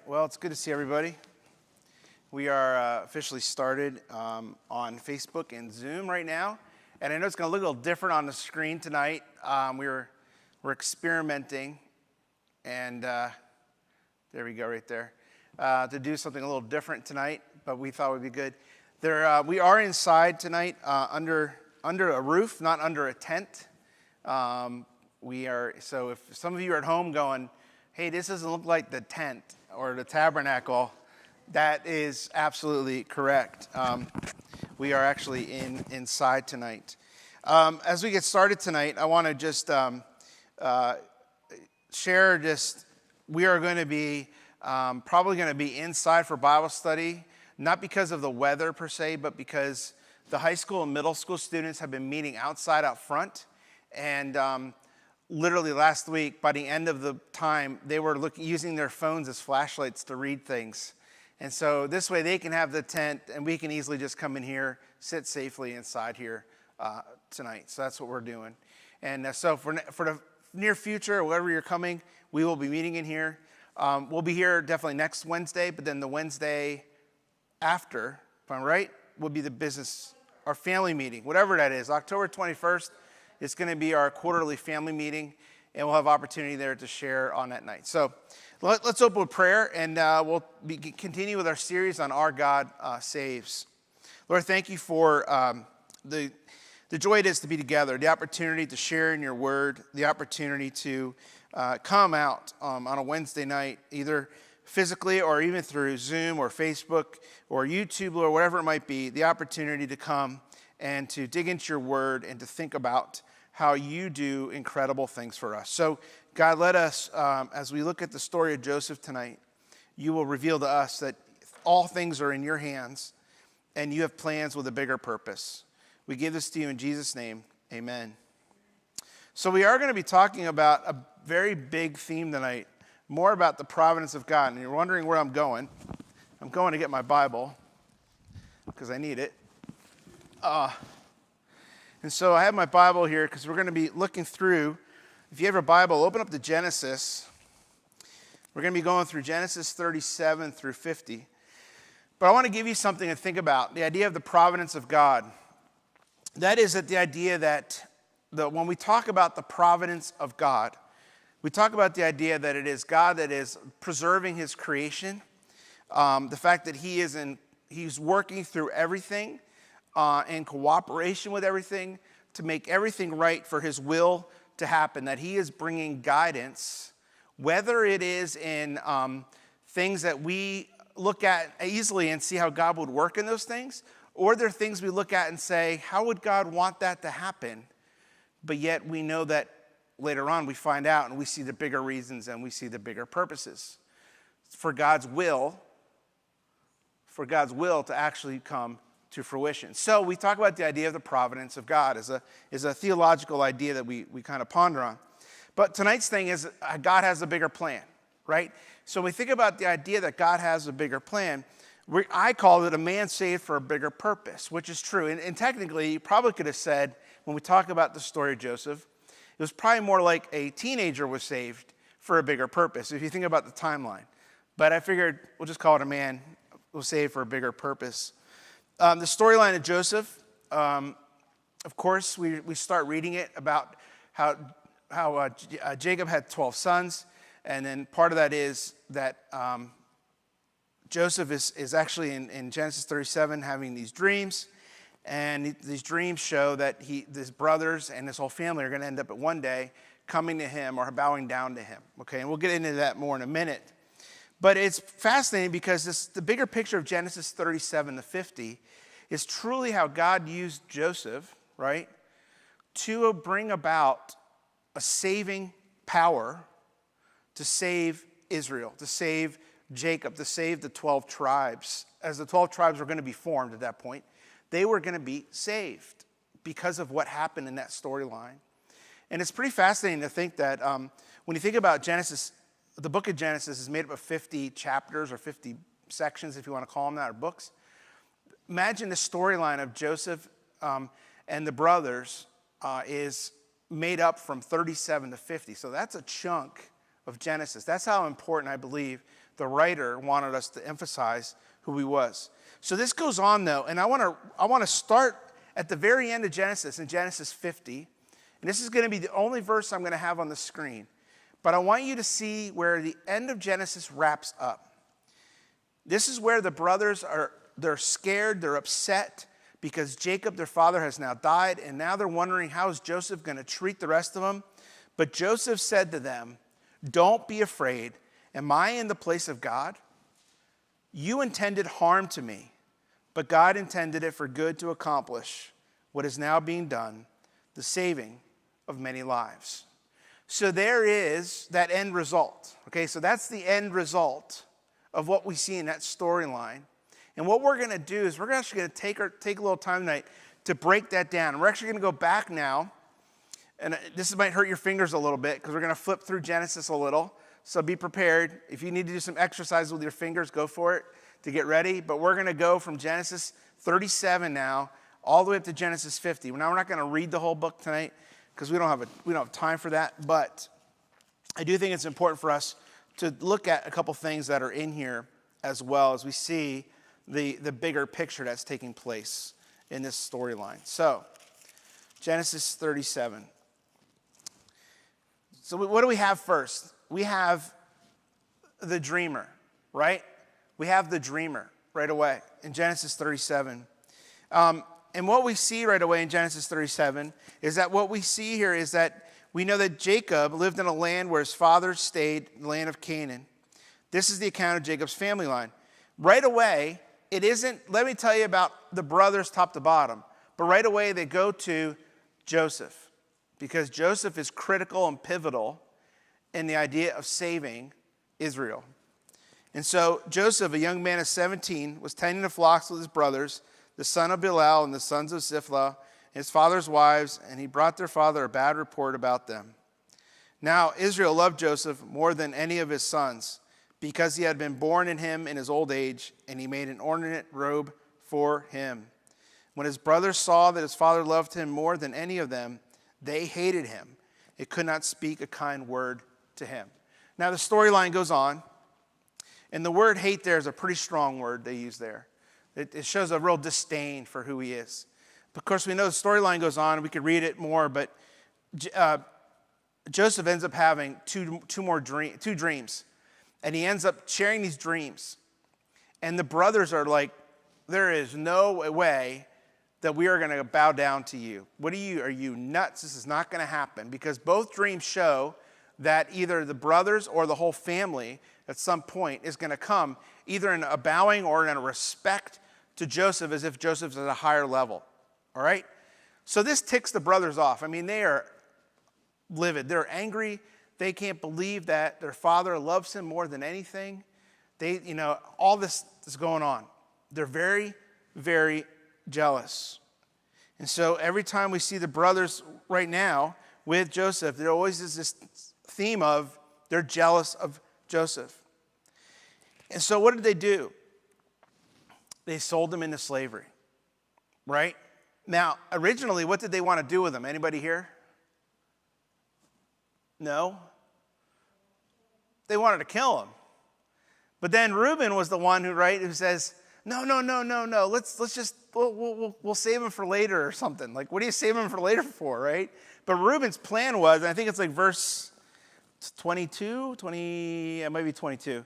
Well, it's good to see everybody. We are officially started on Facebook and Zoom right now, and I know it's going to look a little different on the screen tonight. We're experimenting, and there we go, right there, to do something a little different tonight. But we thought it would be good. We are inside tonight under a roof, not under a tent. So if some of you are at home going, "Hey, this doesn't look like the tent or the tabernacle," that is absolutely correct. We are actually inside tonight. As we get started tonight, I want to just share we are going to be probably going to be inside for Bible study, not because of the weather per se, but because the high school and middle school students have been meeting outside out front. And literally last week, by the end of the time, they were using their phones as flashlights to read things. And so this way they can have the tent and we can easily just come in here, sit safely inside here tonight. So that's what we're doing. And so for the near future, or wherever you're coming, we will be meeting in here. We'll be here definitely next Wednesday, but then the Wednesday after, if I'm right, will be the business, our family meeting, whatever that is. October 21st, it's going to be our quarterly family meeting, and we'll have opportunity there to share on that night. So let's open with prayer, and we'll continue with our series on Our God Saves. Lord, thank you for the joy it is to be together, the opportunity to share in your word, the opportunity to come out on a Wednesday night, either physically or even through Zoom or Facebook or YouTube or whatever it might be, the opportunity to come and to dig into your word and to think about how you do incredible things for us. So, God, let us, as we look at the story of Joseph tonight, you will reveal to us that all things are in your hands and you have plans with a bigger purpose. We give this to you in Jesus' name, amen. So we are going to be talking about a very big theme tonight, more about the providence of God. And you're wondering where I'm going. I'm going to get my Bible because I need it. And so I have my Bible here because we're going to be looking through. If you have a Bible, open up to Genesis. We're going to be going through Genesis 37 through 50. But I want to give you something to think about, the idea of the providence of God. That is the idea that when we talk about the providence of God, we talk about the idea that it is God that is preserving his creation, the fact that he's working through everything in cooperation with everything to make everything right for his will to happen, that he is bringing guidance, whether it is in things that we look at easily and see how God would work in those things, or there are things we look at and say, how would God want that to happen? But yet we know that later on we find out and we see the bigger reasons and we see the bigger purposes for God's will to actually come to fruition. So we talk about the idea of the providence of God is a theological idea that we kind of ponder on. But tonight's thing is God has a bigger plan, right? So when we think about the idea that God has a bigger plan, I call it a man saved for a bigger purpose, which is true. And technically, you probably could have said, when we talk about the story of Joseph, it was probably more like a teenager was saved for a bigger purpose, if you think about the timeline. But I figured we'll just call it a man was saved for a bigger purpose. The storyline of Joseph, of course, we start reading it about how Jacob had 12 sons, and then part of that is that Joseph is actually in Genesis 37 having these dreams, and these dreams show that his brothers and his whole family are going to end up at one day coming to him or bowing down to him. Okay, and we'll get into that more in a minute. But it's fascinating because the bigger picture of Genesis 37 to 50 is truly how God used Joseph, right, to bring about a saving power to save Israel, to save Jacob, to save the 12 tribes. As the 12 tribes were going to be formed at that point, they were going to be saved because of what happened in that storyline. And it's pretty fascinating to think that when you think about Genesis, the book of Genesis is made up of 50 chapters or 50 sections, if you want to call them that, or books. Imagine the storyline of Joseph and the brothers is made up from 37 to 50. So that's a chunk of Genesis. That's how important I believe the writer wanted us to emphasize who he was. So this goes on, though, and I want to start at the very end of Genesis, in Genesis 50. And this is going to be the only verse I'm going to have on the screen. But I want you to see where the end of Genesis wraps up. This is where the brothers they're scared, they're upset, because Jacob, their father, has now died, and now they're wondering, how is Joseph going to treat the rest of them? But Joseph said to them, "Don't be afraid. Am I in the place of God? You intended harm to me, but God intended it for good to accomplish what is now being done, the saving of many lives." So there is that end result. Okay, so that's the end result of what we see in that storyline. And what we're going to do is we're actually going to take a little time tonight to break that down. We're actually going to go back now, and this might hurt your fingers a little bit because we're going to flip through Genesis a little. So be prepared. If you need to do some exercise with your fingers, go for it to get ready. But we're going to go from Genesis 37 now all the way up to Genesis 50. Now we're not going to read the whole book tonight because we don't have time for that. But I do think it's important for us to look at a couple things that are in here as well as we see the bigger picture that's taking place in this storyline. So, Genesis 37. So what do we have first? We have the dreamer, right? We have the dreamer right away in Genesis 37. And what we see right away in Genesis 37 is that what we see here is that we know that Jacob lived in a land where his father stayed, the land of Canaan. This is the account of Jacob's family line. Right away, it isn't, let me tell you about the brothers top to bottom, but right away they go to Joseph because Joseph is critical and pivotal in the idea of saving Israel. And so Joseph, a young man of 17, was tending the flocks with his brothers, the son of Bilhah and the sons of Zilpah, his father's wives, and he brought their father a bad report about them. Now Israel loved Joseph more than any of his sons, because he had been born in him in his old age, and he made an ornate robe for him. When his brothers saw that his father loved him more than any of them, they hated him. They could not speak a kind word to him. Now the storyline goes on, and the word hate there is a pretty strong word they use there. It shows a real disdain for who he is. Of course, we know the storyline goes on, and we could read it more, but Joseph ends up having two dreams. And he ends up sharing these dreams. And the brothers are like, there is no way that we are going to bow down to you. Are you nuts? This is not going to happen. Because both dreams show that either the brothers or the whole family at some point is going to come either in a bowing or in a respect to Joseph as if Joseph's at a higher level. All right? So this ticks the brothers off. I mean, they are livid. They're angry. They can't believe that their father loves him more than anything. All this is going on. They're very, very jealous. And so every time we see the brothers right now with Joseph, there always is this theme of they're jealous of Joseph. And so what did they do? They sold him into slavery, right? Now, originally, what did they want to do with him? Anybody here? No. They wanted to kill him. But then Reuben was the one who says, no. We'll save him for later or something. Like, what do you save him for later for, right? But Reuben's plan was, and I think it's like verse 22, it might be 22.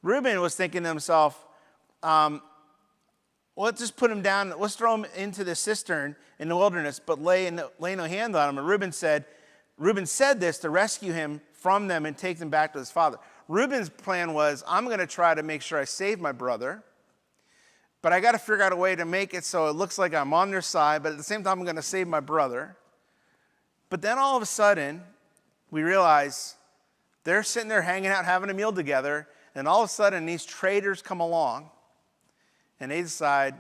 Reuben was thinking to himself, let's just put him down. Let's throw him into the cistern in the wilderness, but lay no hand on him. And Reuben said this to rescue him from them and take them back to his father. Reuben's plan was, I'm going to try to make sure I save my brother, but I got to figure out a way to make it so it looks like I'm on their side, but at the same time, I'm going to save my brother. But then all of a sudden, we realize they're sitting there hanging out, having a meal together, and all of a sudden, these traitors come along, and they decide,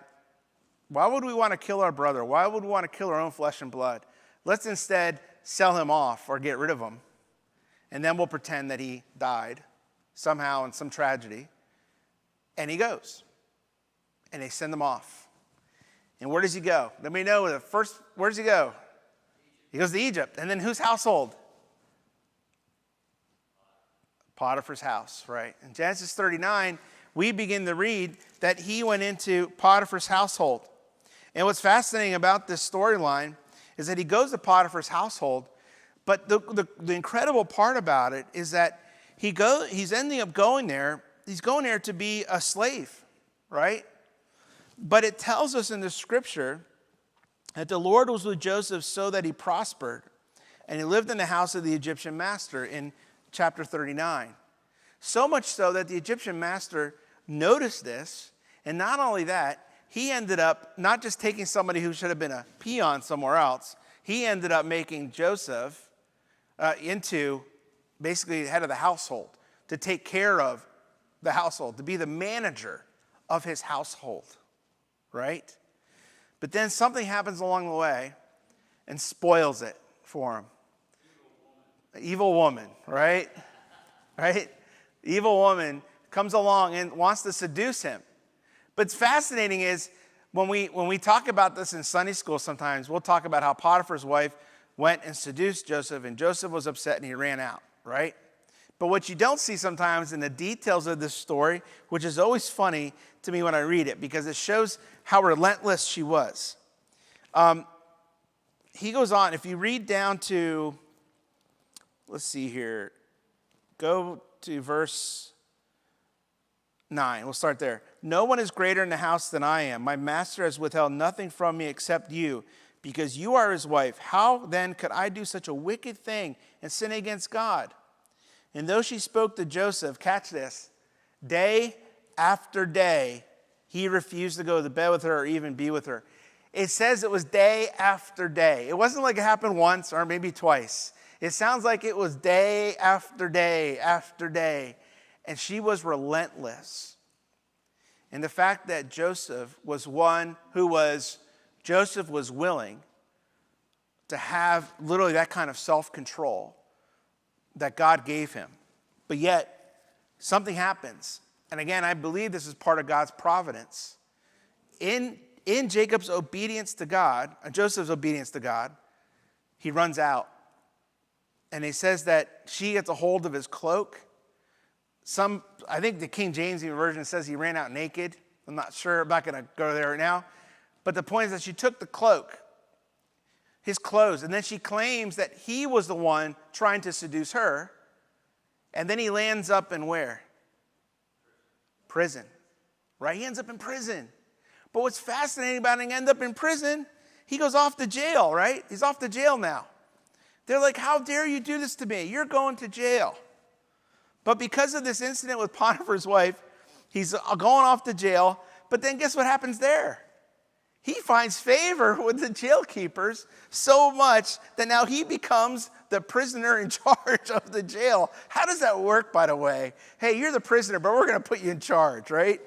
why would we want to kill our brother? Why would we want to kill our own flesh and blood? Let's instead sell him off or get rid of him, and then we'll pretend that he died somehow in some tragedy. And he goes, and they send him off. And where does he go? Let me know where does he go? He goes to Egypt. And then whose household? Potiphar's house, right? In Genesis 39, we begin to read that he went into Potiphar's household. And what's fascinating about this storyline is that he goes to Potiphar's household, but the incredible part about it is that he's ending up going there. He's going there to be a slave, right? But it tells us in the scripture that the Lord was with Joseph so that he prospered. And he lived in the house of the Egyptian master in chapter 39. So much so that the Egyptian master noticed this. And not only that, he ended up not just taking somebody who should have been a peon somewhere else. He ended up making Joseph into basically the head of the household, to take care of the household, to be the manager of his household, right? But then something happens along the way and spoils it for him. Evil woman, right? Right? The evil woman comes along and wants to seduce him. But it's fascinating is when we talk about this in Sunday school sometimes, we'll talk about how Potiphar's wife went and seduced Joseph, and Joseph was upset and he ran out, right? But what you don't see sometimes in the details of this story, which is always funny to me when I read it, because it shows how relentless she was. He goes on, if you read down to, let's see here, go to verse 9. We'll start there. No one is greater in the house than I am. My master has withheld nothing from me except you, because you are his wife. How then could I do such a wicked thing and sin against God? And though she spoke to Joseph, catch this, day after day, he refused to go to bed with her or even be with her. It says it was day after day. It wasn't like it happened once or maybe twice. It sounds like it was day after day after day. And she was relentless. And the fact that Joseph was one who Joseph was willing to have literally that kind of self-control that God gave him. But yet, something happens. And again, I believe this is part of God's providence. In Jacob's obedience to God, Joseph's obedience to God, he runs out. And he says that she gets a hold of his cloak. I think the King James Version says he ran out naked. I'm not sure. I'm not going to go there right now. But the point is that she took the cloak, his clothes, and then she claims that he was the one trying to seduce her. And then he lands up in where? Prison. Right? He ends up in prison. But what's fascinating about him, end up in prison, he goes off to jail, right? He's off to jail now. They're like, how dare you do this to me? You're going to jail. But because of this incident with Potiphar's wife, he's going off to jail. But then guess what happens there? He finds favor with the jail keepers so much that now he becomes the prisoner in charge of the jail. How does that work, by the way? Hey, you're the prisoner, but we're going to put you in charge, right?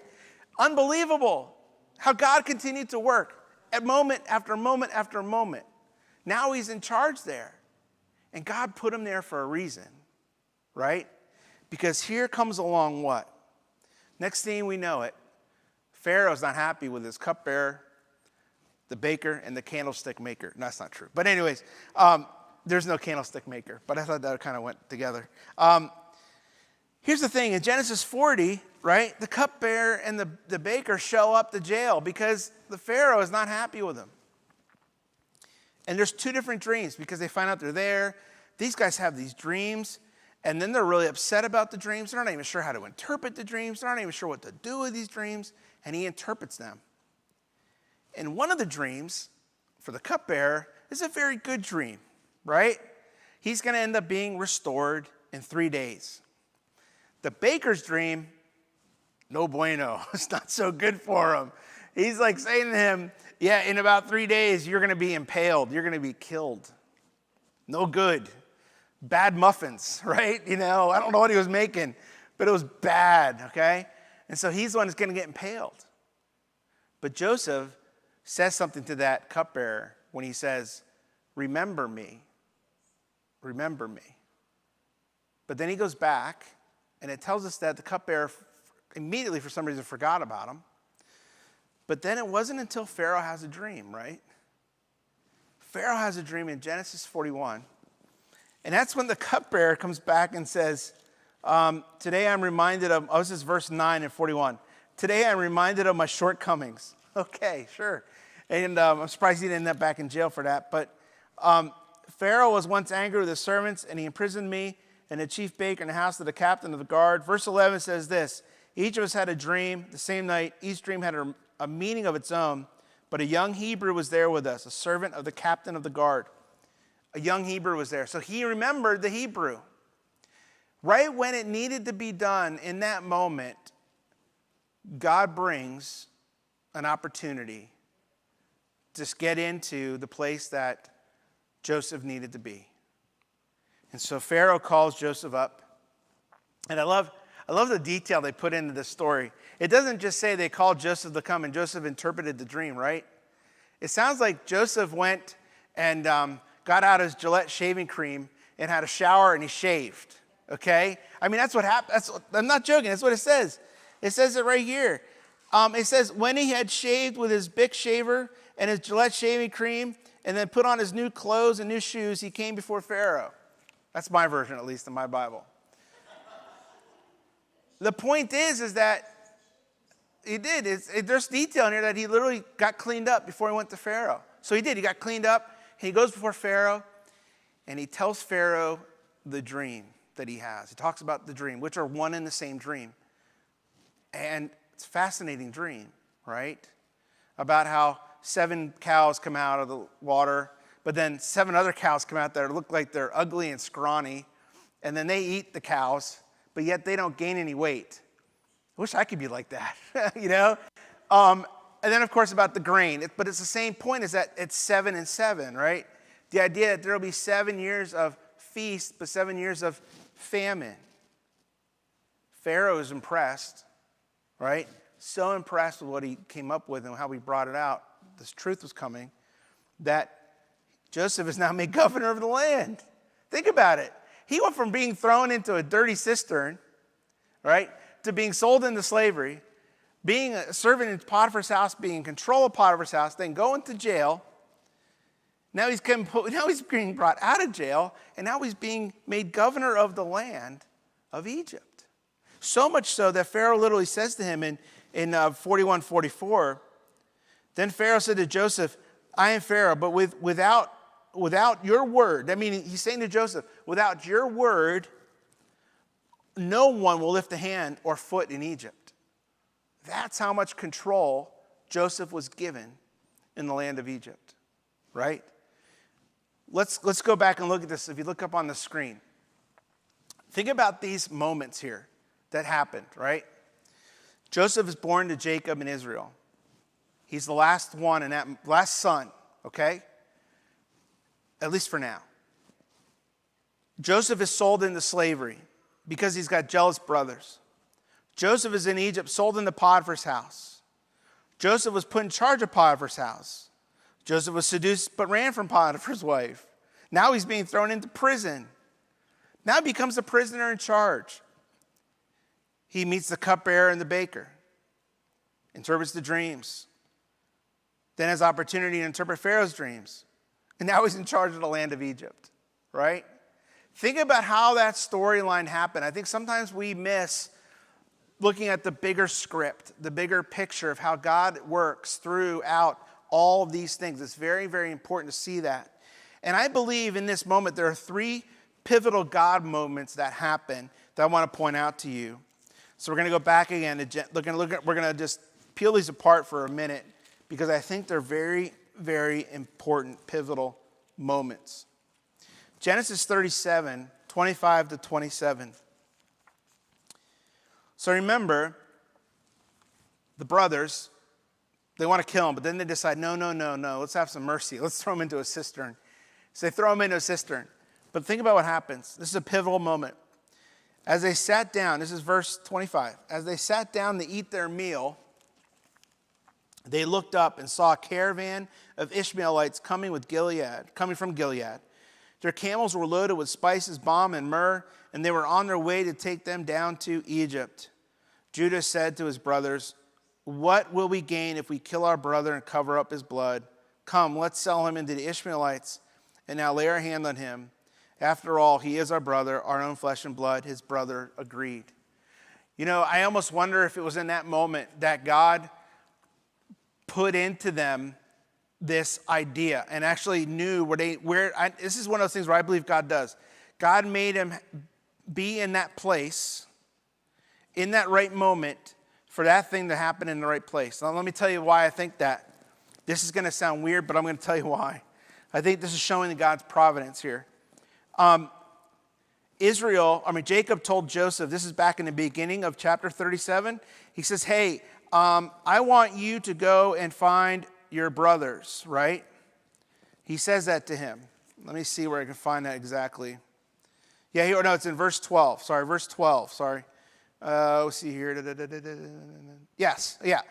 Unbelievable how God continued to work at moment after moment after moment. Now he's in charge there. And God put him there for a reason, right? Because here comes along what? Next thing we know it, Pharaoh's not happy with his cupbearer, the baker, and the candlestick maker. No, that's not true. But anyways, there's no candlestick maker. But I thought that kind of went together. Here's the thing. In Genesis 40, right, the cupbearer and the baker show up to jail because the Pharaoh is not happy with them. And there's two different dreams because they find out they're there. These guys have these dreams. And then they're really upset about the dreams. They're not even sure how to interpret the dreams. They're not even sure what to do with these dreams. And he interprets them. And one of the dreams for the cupbearer is a very good dream, right? He's going to end up being restored in 3 days. The baker's dream, no bueno. It's not so good for him. He's like saying to him, yeah, in about 3 days, you're going to be impaled. You're going to be killed. No good. Bad muffins, right? You know, I don't know what he was making, but it was bad, okay? And so he's the one that's going to get impaled. But Joseph says something to that cupbearer when he says, remember me. Remember me. But then he goes back, and it tells us that the cupbearer immediately, for some reason, forgot about him. But then it wasn't until Pharaoh has a dream, right? Pharaoh has a dream in Genesis 41. And that's when the cupbearer comes back and says, Today I'm reminded of, this is verse 9 and 41. Today I'm reminded of my shortcomings. Okay, sure. And I'm surprised he didn't end up back in jail for that. But Pharaoh was once angry with his servants, and he imprisoned me and the chief baker in the house of the captain of the guard. Verse 11 says this: each of us had a dream the same night. Each dream had a meaning of its own. But a young Hebrew was there with us, a servant of the captain of the guard. A young Hebrew was there. So he remembered the Hebrew. Right when it needed to be done, in that moment, God brings an opportunity to just get into the place that Joseph needed to be. And so Pharaoh calls Joseph up. And I love the detail they put into this story. It doesn't just say they called Joseph to come and Joseph interpreted the dream, right? It sounds like Joseph went and got out his Gillette shaving cream and had a shower and he shaved, okay? I mean, that's what happened. I'm not joking. That's what it says. It says it right here. It says, when he had shaved with his Bic shaver and his Gillette shaving cream and then put on his new clothes and new shoes, he came before Pharaoh. That's my version, at least, in my Bible. The point is that he did. There's detail in here that he literally got cleaned up before he went to Pharaoh. So he did. He got cleaned up. He goes before Pharaoh, and he tells Pharaoh the dream that he has. He talks about the dream, which are one and the same dream. And it's a fascinating dream, right? About how 7 cows come out of the water, but then 7 other cows come out that look like they're ugly and scrawny, and then they eat the cows, but yet they don't gain any weight. I wish I could be like that, you know? And then, of course, about the grain. But it's the same point, is that it's 7 and 7, right? The idea that there will be 7 years of feast, but 7 years of famine. Pharaoh is impressed, right? So impressed with what he came up with and how we brought it out. This truth was coming, that Joseph is now made governor of the land. Think about it. He went from being thrown into a dirty cistern, right, to being sold into slavery, being a servant in Potiphar's house, being in control of Potiphar's house, then going to jail. Now he's being brought out of jail, and now he's being made governor of the land of Egypt. So much so that Pharaoh literally says to him in 41:44, then Pharaoh said to Joseph, I am Pharaoh, but without your word, I mean, he's saying to Joseph, without your word, no one will lift a hand or foot in Egypt. That's how much control Joseph was given in the land of Egypt, right? Let's go back and look at this. If you look up on the screen, think about these moments here that happened, right? Joseph is born to Jacob in Israel. He's the last one and that last son, okay? At least for now. Joseph is sold into slavery because he's got jealous brothers. Joseph is in Egypt, sold into Potiphar's house. Joseph was put in charge of Potiphar's house. Joseph was seduced but ran from Potiphar's wife. Now he's being thrown into prison. Now he becomes the prisoner in charge. He meets the cupbearer and the baker, interprets the dreams, then has opportunity to interpret Pharaoh's dreams. And now he's in charge of the land of Egypt, right? Think about how that storyline happened. I think sometimes we miss looking at the bigger script, the bigger picture of how God works throughout all of these things. It's very, very important to see that. And I believe in this moment there are 3 pivotal God moments that happen that I want to point out to you. So we're going to go back again. We're going to just peel these apart for a minute because I think they're very, very important, pivotal moments. Genesis 37, 25 to 27. So remember, the brothers, they want to kill him, but then they decide, no, let's have some mercy. Let's throw him into a cistern. So they throw him into a cistern. But think about what happens. This is a pivotal moment. As they sat down, this is verse 25. As they sat down to eat their meal, they looked up and saw a caravan of Ishmaelites coming from Gilead. Their camels were loaded with spices, balm, and myrrh, and they were on their way to take them down to Egypt. Judah said to his brothers, what will we gain if we kill our brother and cover up his blood? Come, let's sell him into the Ishmaelites, and now lay our hand on him, After all, he is our brother, our own flesh and blood. His brother agreed. You know, I almost wonder if it was in that moment that God put into them this idea and actually knew this is one of those things where I believe God does. God made him be in that place, in that right moment, for that thing to happen in the right place. Now, let me tell you why I think that. This is going to sound weird, but I'm going to tell you why. I think this is showing God's providence here. Jacob told Joseph, this is back in the beginning of chapter 37. He says, hey, I want you to go and find your brothers, right? He says that to him. Let me see where I can find that exactly. Yeah, no, it's in verse 12. Sorry, verse 12. Sorry. Let's see here. Yes, yeah.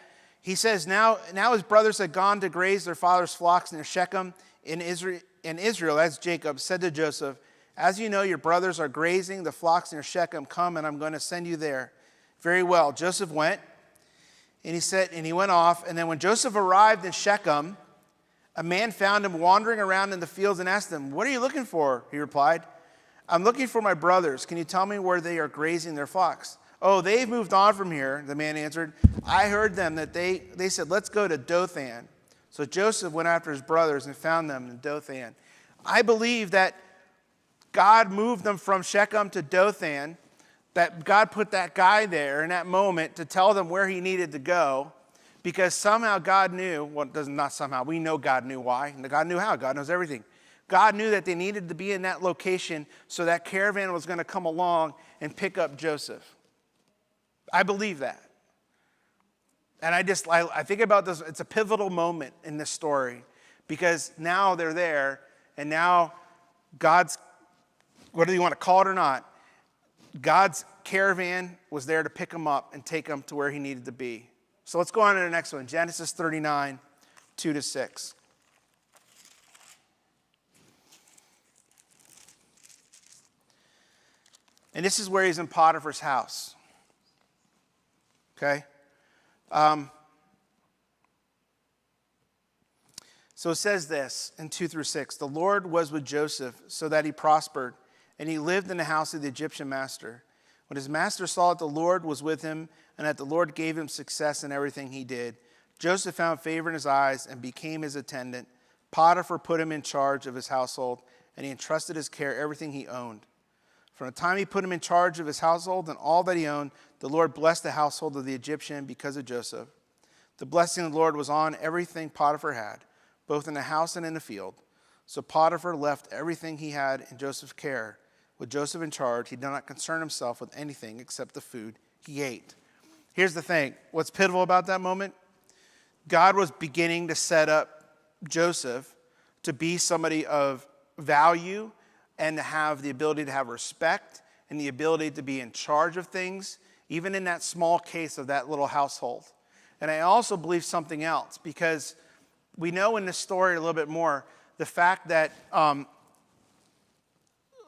He says, now his brothers had gone to graze their father's flocks near Shechem in Israel, as Jacob said to Joseph, as you know, your brothers are grazing the flocks near Shechem. Come, and I'm going to send you there. Very well. Joseph went, and he went off. And then when Joseph arrived in Shechem, a man found him wandering around in the fields and asked him, what are you looking for? He replied, I'm looking for my brothers. Can you tell me where they are grazing their flocks? Oh, they've moved on from here, the man answered. I heard them that they said, let's go to Dothan. So Joseph went after his brothers and found them in Dothan. I believe that God moved them from Shechem to Dothan, that God put that guy there in that moment to tell them where he needed to go, because somehow God knew, well, not somehow, we know God knew why, and God knew how, God knows everything. God knew that they needed to be in that location so that caravan was going to come along and pick up Joseph. I believe that. And I think about this, it's a pivotal moment in this story, because now they're there, and now God's, whether you want to call it or not, God's caravan was there to pick him up and take him to where he needed to be. So let's go on to the next one, Genesis 39, 2-6. And this is where he's in Potiphar's house. Okay? So it says this in 2-6. The Lord was with Joseph so that he prospered, and he lived in the house of the Egyptian master. When his master saw that the Lord was with him and that the Lord gave him success in everything he did, Joseph found favor in his eyes and became his attendant. Potiphar put him in charge of his household, and he entrusted his care everything he owned. From the time he put him in charge of his household and all that he owned, the Lord blessed the household of the Egyptian because of Joseph. The blessing of the Lord was on everything Potiphar had, both in the house and in the field. So Potiphar left everything he had in Joseph's care. With Joseph in charge, he did not concern himself with anything except the food he ate. Here's the thing. What's pivotal about that moment? God was beginning to set up Joseph to be somebody of value and to have the ability to have respect and the ability to be in charge of things, even in that small case of that little household. And I also believe something else, because we know in this story a little bit more, the fact that,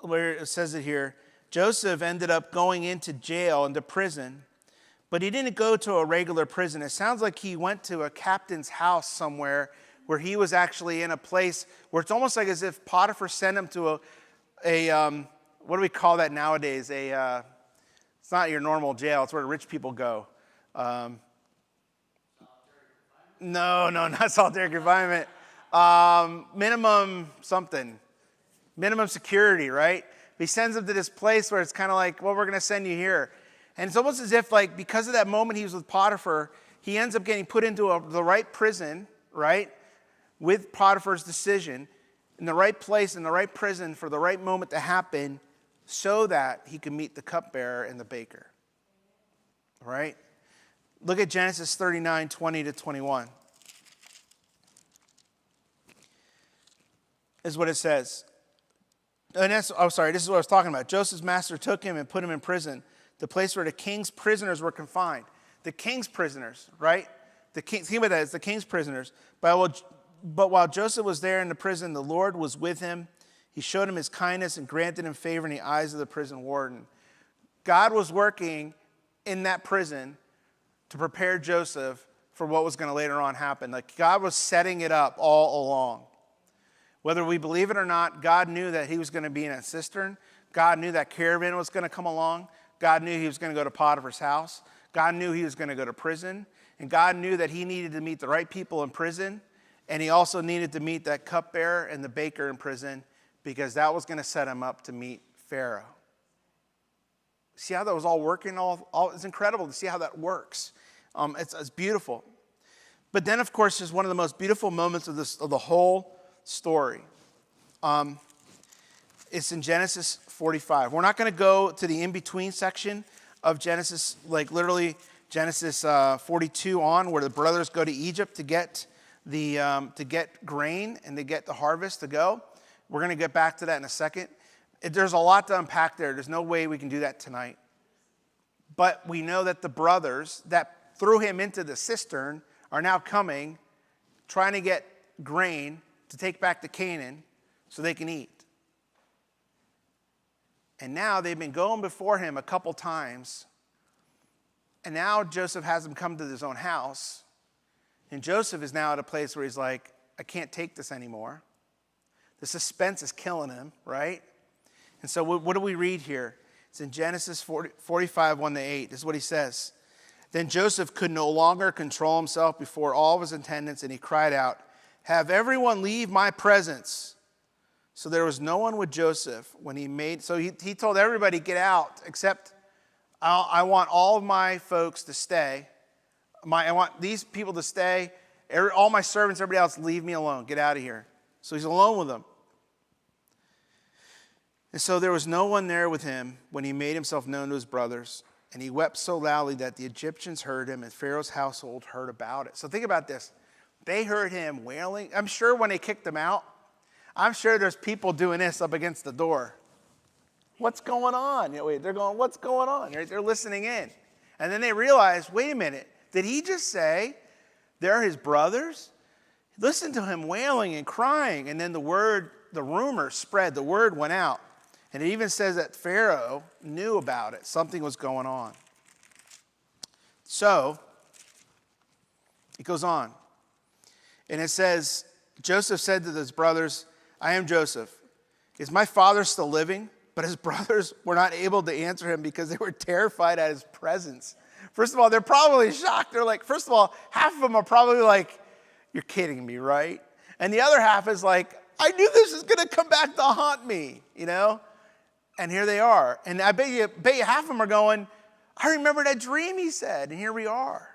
where it says it here, Joseph ended up going into jail, into prison, but he didn't go to a regular prison. It sounds like he went to a captain's house somewhere where he was actually in a place where it's almost like as if Potiphar sent him to a what do we call that nowadays? It's not your normal jail. It's where rich people go. No, not solitary confinement. Minimum something. Minimum security, right? He sends him to this place where it's kind of like, well, we're going to send you here. And it's almost as if, like, because of that moment he was with Potiphar, he ends up getting put into the right prison, right? With Potiphar's decision, in the right place, in the right prison for the right moment to happen, so that he can meet the cupbearer and the baker. All right? Look at Genesis 39, 20-21. This is what it says. And this is what I was talking about. Joseph's master took him and put him in prison, the place where the king's prisoners were confined. The king's prisoners, right? Think about that, it's the king's prisoners. But while Joseph was there in the prison, the Lord was with him. He showed him his kindness and granted him favor in the eyes of the prison warden. God was working in that prison to prepare Joseph for what was going to later on happen. Like, God was setting it up all along. Whether we believe it or not, God knew that he was going to be in a cistern. God knew that caravan was going to come along. God knew he was going to go to Potiphar's house. God knew he was going to go to prison. And God knew that he needed to meet the right people in prison. And he also needed to meet that cupbearer and the baker in prison, because that was going to set him up to meet Pharaoh. See how that was all working? It's incredible to see how that works. It's beautiful. But then, of course, there's one of the most beautiful moments of the whole story. It's in Genesis 45. We're not going to go to the in-between section of Genesis, like literally Genesis 42 on, where the brothers go to Egypt to get grain and to get the harvest to go. We're going to get back to that in a second. There's a lot to unpack there. There's no way we can do that tonight. But we know that the brothers that threw him into the cistern are now coming, trying to get grain to take back to Canaan so they can eat. And now they've been going before him a couple times. And now Joseph has them come to his own house. And Joseph is now at a place where he's like, I can't take this anymore. The suspense is killing him, right? And so what do we read here? It's in Genesis 45, 1-8. This is what he says. Then Joseph could no longer control himself before all of his attendants, and he cried out, have everyone leave my presence. So there was no one with Joseph when he told everybody, get out, except I want all of my folks to stay. I want these people to stay. All my servants, everybody else, leave me alone. Get out of here. So he's alone with them. And so there was no one there with him when he made himself known to his brothers. And he wept so loudly that the Egyptians heard him and Pharaoh's household heard about it. So think about this. They heard him wailing. I'm sure when they kicked him out, I'm sure there's people doing this up against the door. What's going on? They're going, what's going on? They're listening in. And then they realize, wait a minute, did he just say they're his brothers? Listen to him wailing and crying. And then the rumor spread, the word went out. And it even says that Pharaoh knew about it. Something was going on. So, it goes on. And it says, Joseph said to his brothers, I am Joseph. Is my father still living? But his brothers were not able to answer him because they were terrified at his presence. First of all, they're probably shocked. They're like, first of all, half of them are probably like, you're kidding me, right? And the other half is like, I knew this was going to come back to haunt me, And here they are. And I bet you half of them are going, I remember that dream he said, and here we are.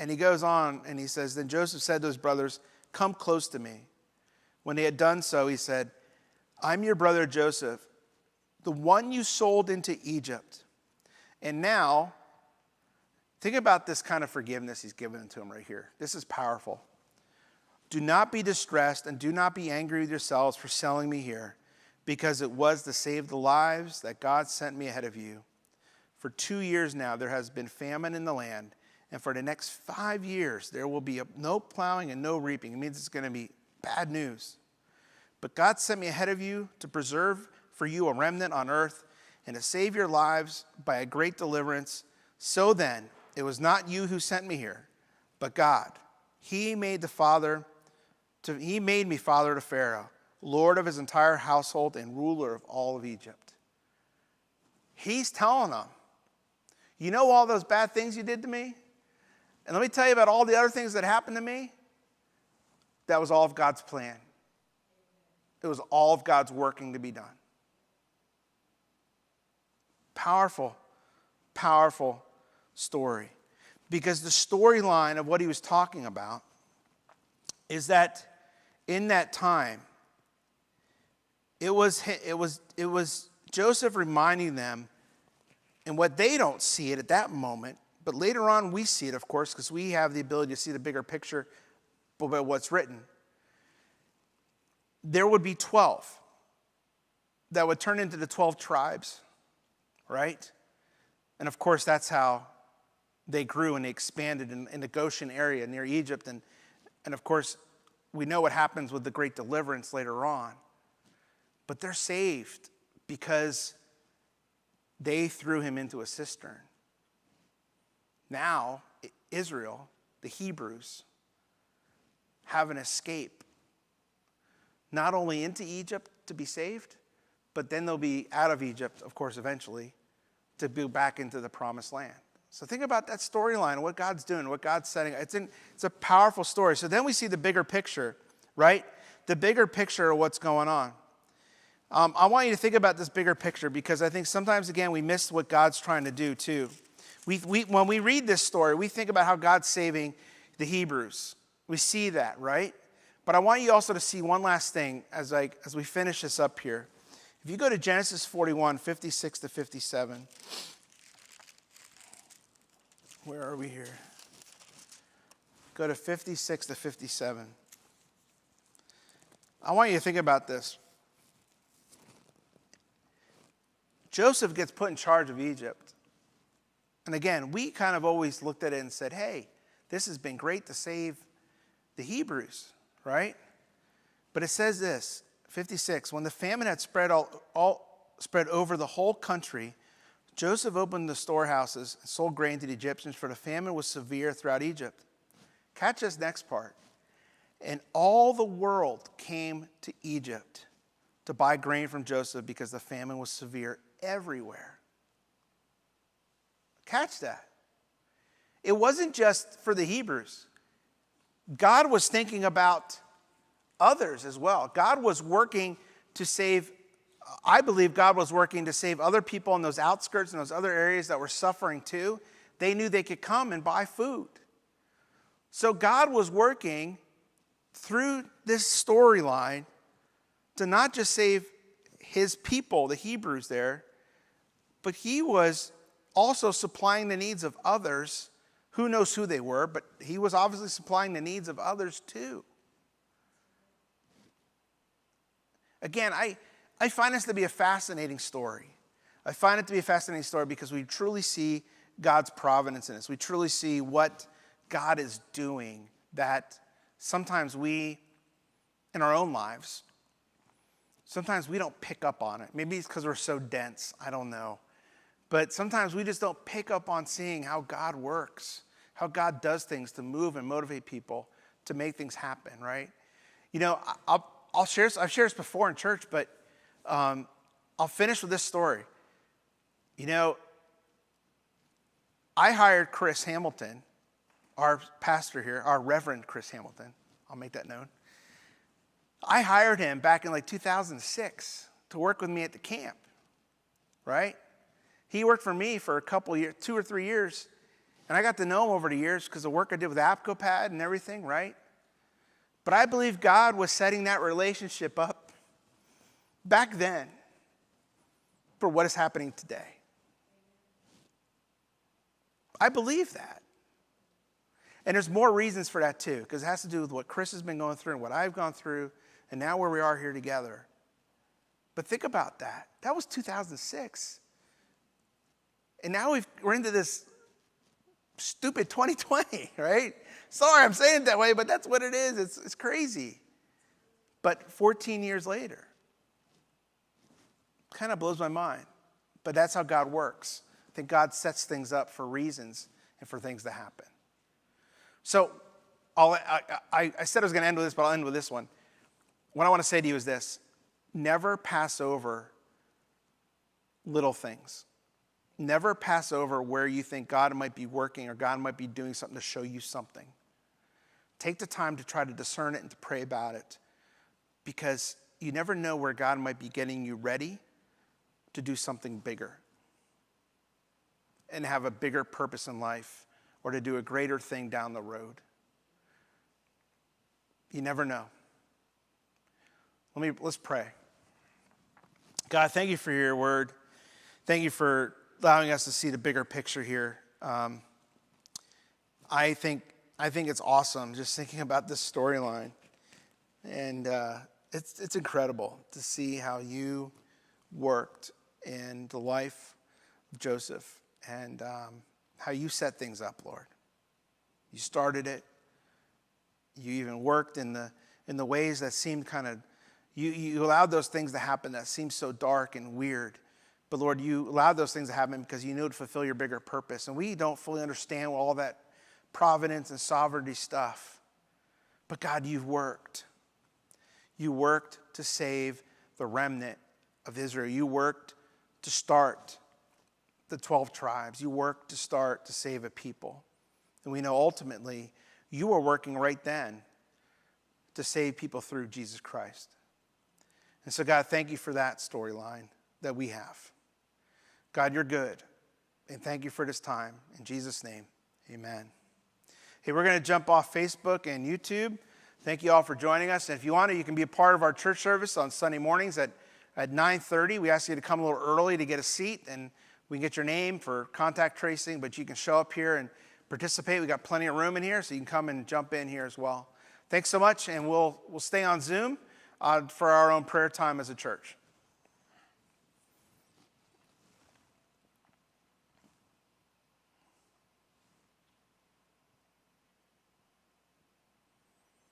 And he goes on and he says, then Joseph said to his brothers, come close to me. When they had done so, he said, I'm your brother Joseph, the one you sold into Egypt. And now, think about this kind of forgiveness he's given to him right here. This is powerful. Do not be distressed and do not be angry with yourselves for selling me here, because it was to save the lives that God sent me ahead of you. For 2 years now there has been famine in the land, and for the next 5 years there will be no plowing and no reaping. It means it's going to be bad news. But God sent me ahead of you to preserve for you a remnant on earth and to save your lives by a great deliverance. So then, it was not you who sent me here, but God. He made me father to Pharaoh, Lord of his entire household and ruler of all of Egypt. He's telling them, you know all those bad things you did to me? And let me tell you about all the other things that happened to me. That was all of God's plan. It was all of God's working to be done. Powerful, powerful story. Because the storyline of what he was talking about is that in that time, it was Joseph reminding them, and what they don't see it at that moment, but later on we see it, of course, because we have the ability to see the bigger picture about what's written. There would be 12 that would turn into the 12 tribes, right? And of course, that's how they grew and they expanded in the Goshen area near Egypt. And of course, we know what happens with the great deliverance later on. But they're saved because they threw him into a cistern. Now, Israel, the Hebrews, have an escape, not only into Egypt to be saved, but then they'll be out of Egypt, of course, eventually, to be back into the promised land. So think about that storyline, what God's doing, what God's setting. It's a powerful story. So then we see the bigger picture, right? The bigger picture of what's going on. I want you to think about this bigger picture because I think sometimes, again, we miss what God's trying to do too. When we read this story, we think about how God's saving the Hebrews. We see that, right? But I want you also to see one last thing as we finish this up here. If you go to Genesis 41, 56 to 57. Where are we here? Go to 56 to 57. I want you to think about this. Joseph gets put in charge of Egypt. And again, we kind of always looked at it and said, hey, this has been great to save the Hebrews, right? But it says this, 56, when the famine had spread spread over the whole country, Joseph opened the storehouses and sold grain to the Egyptians, for the famine was severe throughout Egypt. Catch this next part. And all the world came to Egypt to buy grain from Joseph because the famine was severe everywhere. Catch that. It wasn't just for the Hebrews. God was thinking about others as well. God was working to save, I believe God was working to save other people in those outskirts and those other areas that were suffering too. They knew they could come and buy food. So God was working through this storyline to not just save his people, the Hebrews there, but he was also supplying the needs of others. Who knows who they were, but he was obviously supplying the needs of others too. Again, I find this to be a fascinating story. I find it to be a fascinating story because we truly see God's providence in this. We truly see what God is doing that sometimes we, in our own lives, sometimes we don't pick up on it. Maybe it's because we're so dense. I don't know. But sometimes we just don't pick up on seeing how God works, how God does things to move and motivate people to make things happen, right? You know, I've shared this before in church, but I'll finish with this story. You know, I hired Chris Hamilton, our pastor here, our Reverend Chris Hamilton. I'll make that known. I hired him back in like 2006 to work with me at the camp, right? He worked for me for a couple years, 2 or 3 years, and I got to know him over the years because of the work I did with APCOPAD and everything, right? But I believe God was setting that relationship up back then for what is happening today. I believe that. And there's more reasons for that too, because it has to do with what Chris has been going through and what I've gone through, and now where we are here together. But think about that. That was 2006. And now we're into this stupid 2020, right? Sorry, I'm saying it that way, but that's what it is. It's crazy. But 14 years later, kind of blows my mind. But that's how God works. I think God sets things up for reasons and for things to happen. So I said I was going to end with this, but I'll end with this one. What I want to say to you is this. Never pass over little things. Never pass over where you think God might be working or God might be doing something to show you something. Take the time to try to discern it and to pray about it, because you never know where God might be getting you ready to do something bigger and have a bigger purpose in life or to do a greater thing down the road. You never know. Let's pray. God, thank you for your word. Thank you for allowing us to see the bigger picture here. I think it's awesome just thinking about this storyline. And it's incredible to see how you worked in the life of Joseph and how you set things up, Lord. You started it. You even worked in the ways that seemed kind of, you allowed those things to happen that seemed so dark and weird. But Lord, you allowed those things to happen because you knew to fulfill your bigger purpose. And we don't fully understand all that providence and sovereignty stuff. But God, you've worked. You worked to save the remnant of Israel. You worked to start the 12 tribes. You worked to start to save a people. And we know ultimately you are working right then to save people through Jesus Christ. And so, God, thank you for that storyline that we have. God, you're good. And thank you for this time. In Jesus' name, amen. Hey, we're going to jump off Facebook and YouTube. Thank you all for joining us. And if you want to, you can be a part of our church service on Sunday mornings at 9:30. We ask you to come a little early to get a seat, and we can get your name for contact tracing, but you can show up here and participate. We got plenty of room in here, so you can come and jump in here as well. Thanks so much, and we'll stay on Zoom for our own prayer time as a church.